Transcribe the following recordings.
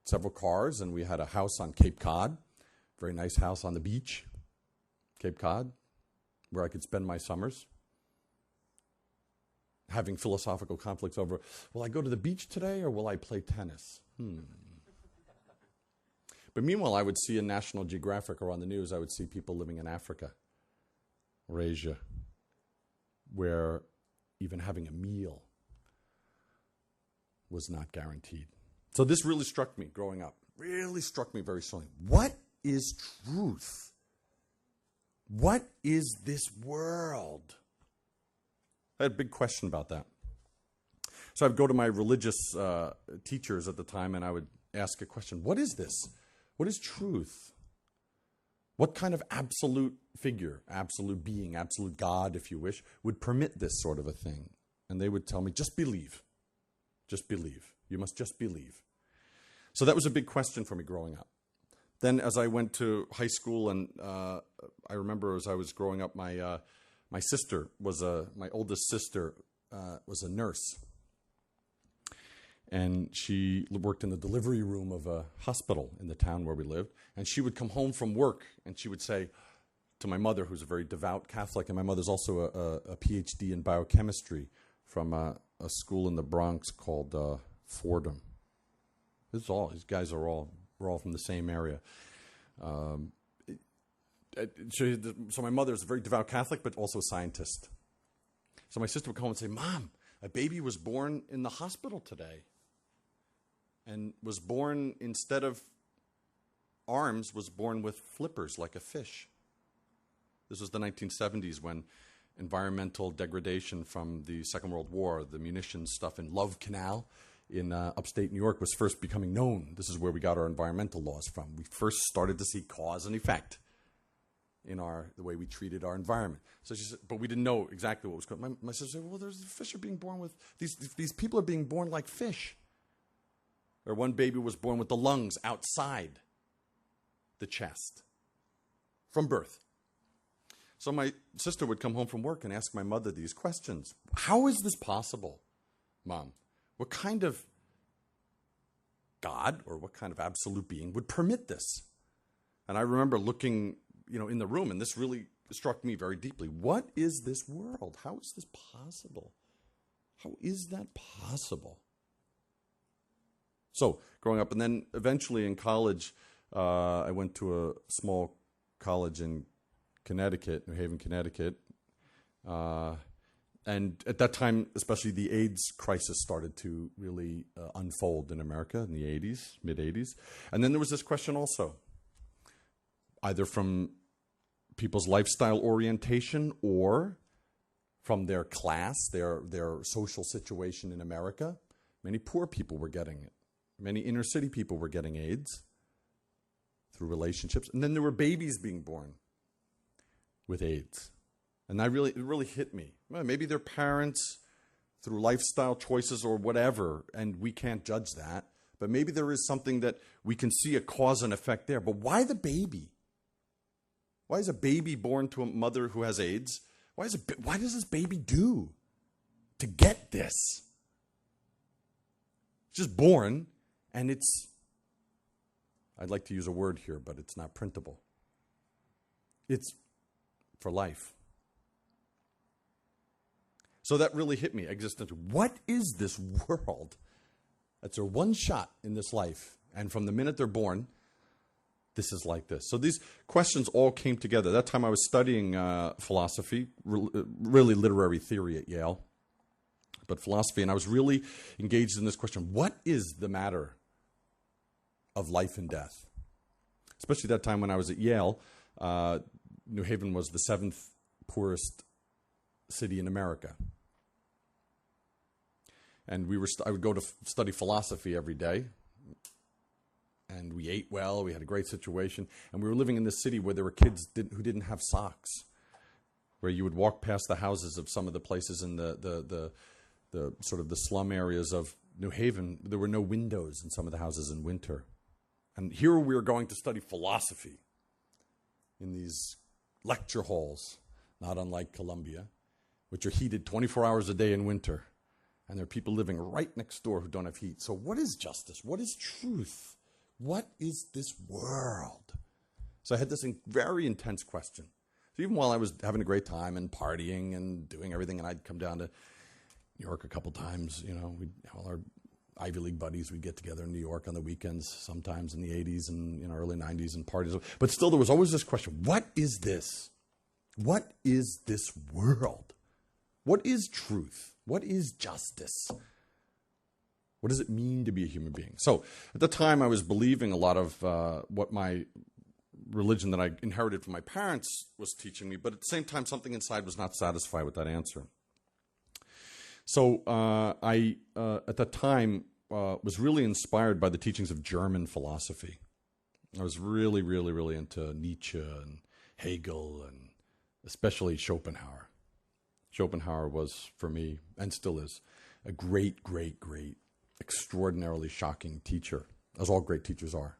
several cars, and we had a house on Cape Cod, very nice house on the beach, Cape Cod, where I could spend my summers. Having philosophical conflicts over, will I go to the beach today or will I play tennis? But meanwhile, I would see in National Geographic or on the news, I would see people living in Africa or Asia, where even having a meal was not guaranteed. So this really struck me growing up, really struck me very strongly. What is truth? What is this world? I had a big question about that. So I'd go to my religious teachers at the time and I would ask a question. What is this? What is truth? What kind of absolute figure, absolute being, absolute God, if you wish, would permit this sort of a thing? And they would tell me, just believe. Just believe. You must just believe. So that was a big question for me growing up. Then as I went to high school and I remember as I was growing up, my sister was my oldest sister was a nurse. And she worked in the delivery room of a hospital in the town where we lived. And she would come home from work and she would say to my mother, who's a very devout Catholic, and my mother's also a PhD in biochemistry from a school in the Bronx called Fordham. These guys are all from the same area. So my mother is a very devout Catholic, but also a scientist. So my sister would come home and say, Mom, a baby was born in the hospital today. And was born, instead of arms, was born with flippers like a fish. This was the 1970s when environmental degradation from the Second World War, the munitions stuff in Love Canal in upstate New York was first becoming known. This is where we got our environmental laws from. We first started to see cause and effect in the way we treated our environment. So she said, but we didn't know exactly what was going on. My sister said, well, there's fish are being born with, these people are being born like fish. Or one baby was born with the lungs outside the chest from birth. So my sister would come home from work and ask my mother these questions. How is this possible, Mom? What kind of God or what kind of absolute being would permit this? And I remember looking, in the room, and this really struck me very deeply. What is this world? How is this possible? How is that possible? So, growing up, and then eventually in college, I went to a small college in Connecticut, New Haven, Connecticut. And at that time, especially the AIDS crisis started to really unfold in America in the 80s, mid-80s. And then there was this question also, either from people's lifestyle orientation or from their class, their social situation in America. Many poor people were getting it. Many inner city people were getting AIDS through relationships. And then there were babies being born with AIDS. And it really hit me. Well, maybe their parents, through lifestyle choices or whatever, and we can't judge that. But maybe there is something that we can see a cause and effect there. But why the baby? Why is a baby born to a mother who has AIDS? Why does this baby do to get this? It's just born, and I'd like to use a word here, but it's not printable. It's for life. So that really hit me existentially. What is this world? That's their one shot in this life. And from the minute they're born, this is like this. So these questions all came together. That time I was studying philosophy, really literary theory at Yale, but philosophy. And I was really engaged in this question. What is the matter of life and death? Especially that time when I was at Yale, New Haven was the 7th poorest city in America. And I would go to study philosophy every day. And we ate well, we had a great situation. And we were living in this city where there were kids who didn't have socks. Where you would walk past the houses of some of the places in the sort of the slum areas of New Haven. There were no windows in some of the houses in winter. And here we were going to study philosophy in these lecture halls, not unlike Columbia, which are heated 24 hours a day in winter. And there are people living right next door who don't have heat. So what is justice? What is truth? What is this world? So I had this very intense question. So even while I was having a great time and partying and doing everything, and I'd come down to New York a couple times, all our Ivy League buddies, we'd get together in New York on the weekends, sometimes in the 80s and early 90s and parties. But still, there was always this question, what is this? What is this world? What is truth? What is justice? What does it mean to be a human being? So at the time, I was believing a lot of what my religion that I inherited from my parents was teaching me, but at the same time, something inside was not satisfied with that answer. So I, at the time, was really inspired by the teachings of German philosophy. I was really, really, really into Nietzsche and Hegel and especially Schopenhauer. Schopenhauer was, for me, and still is, a great, great, great, extraordinarily shocking teacher, as all great teachers are.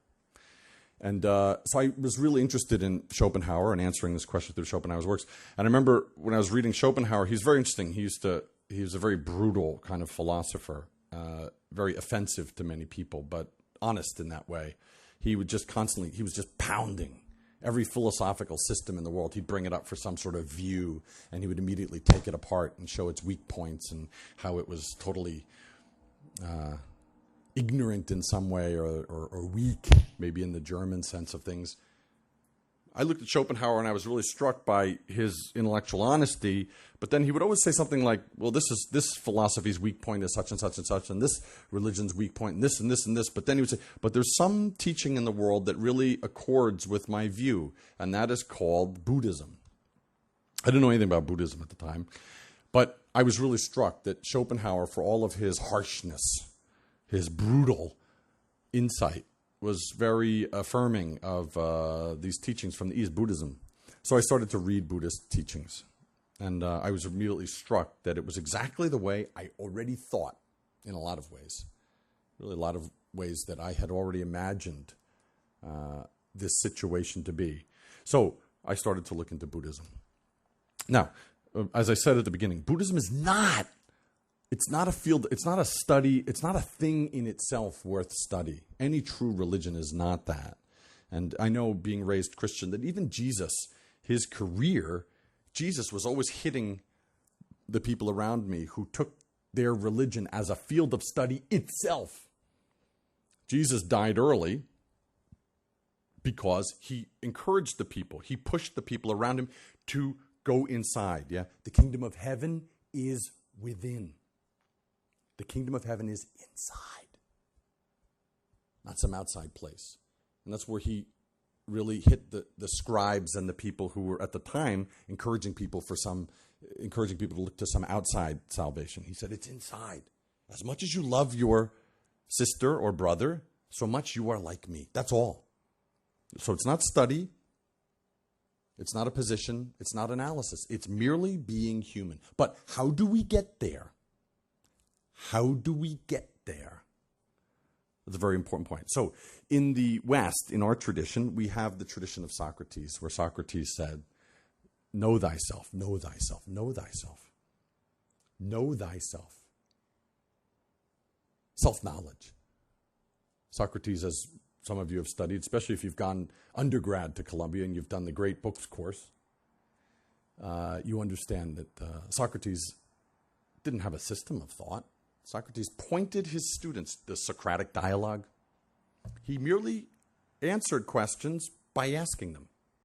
And so I was really interested in Schopenhauer and answering this question through Schopenhauer's works. And I remember when I was reading Schopenhauer, he's very interesting. He was a very brutal kind of philosopher, very offensive to many people, but honest in that way. He was just pounding every philosophical system in the world. He'd bring it up for some sort of view, and he would immediately take it apart and show its weak points and how it was totally ignorant in some way or weak, maybe in the German sense of things. I looked at Schopenhauer and I was really struck by his intellectual honesty, but then he would always say something like, well, this philosophy's weak point is such and such and such, and this religion's weak point, and this and this and this. But then he would say, but there's some teaching in the world that really accords with my view, and that is called Buddhism. I didn't know anything about Buddhism at the time, but I was really struck that Schopenhauer, for all of his harshness, his brutal insight, was very affirming of these teachings from the East, Buddhism. So I started to read Buddhist teachings. And I was immediately struck that it was exactly the way I already thought in a lot of ways. Really a lot of ways that I had already imagined this situation to be. So I started to look into Buddhism. Now, as I said at the beginning, Buddhism is not, it's not a field, it's not a study, it's not a thing in itself worth study. Any true religion is not that. And I know, being raised Christian, that even Jesus, his career, Jesus was always hitting the people around me who took their religion as a field of study itself. Jesus died early because he encouraged the people, he pushed the people around him to go inside. Yeah, the kingdom of heaven is within. The kingdom of heaven is inside, not some outside place. And that's where he really hit the scribes and the people who were at the time encouraging people to look to some outside salvation. He said, it's inside. As much as you love your sister or brother, so much you are like me. That's all. So it's not study. It's not a position. It's not analysis. It's merely being human. But how do we get there? How do we get there? That's a very important point. So in the West, in our tradition, we have the tradition of Socrates, where Socrates said, know thyself, know thyself, know thyself, know thyself. Self-knowledge. Socrates, as some of you have studied, especially if you've gone undergrad to Columbia and you've done the Great Books course, you understand that Socrates didn't have a system of thought. Socrates pointed his students, the Socratic dialogue. He merely answered questions by asking them.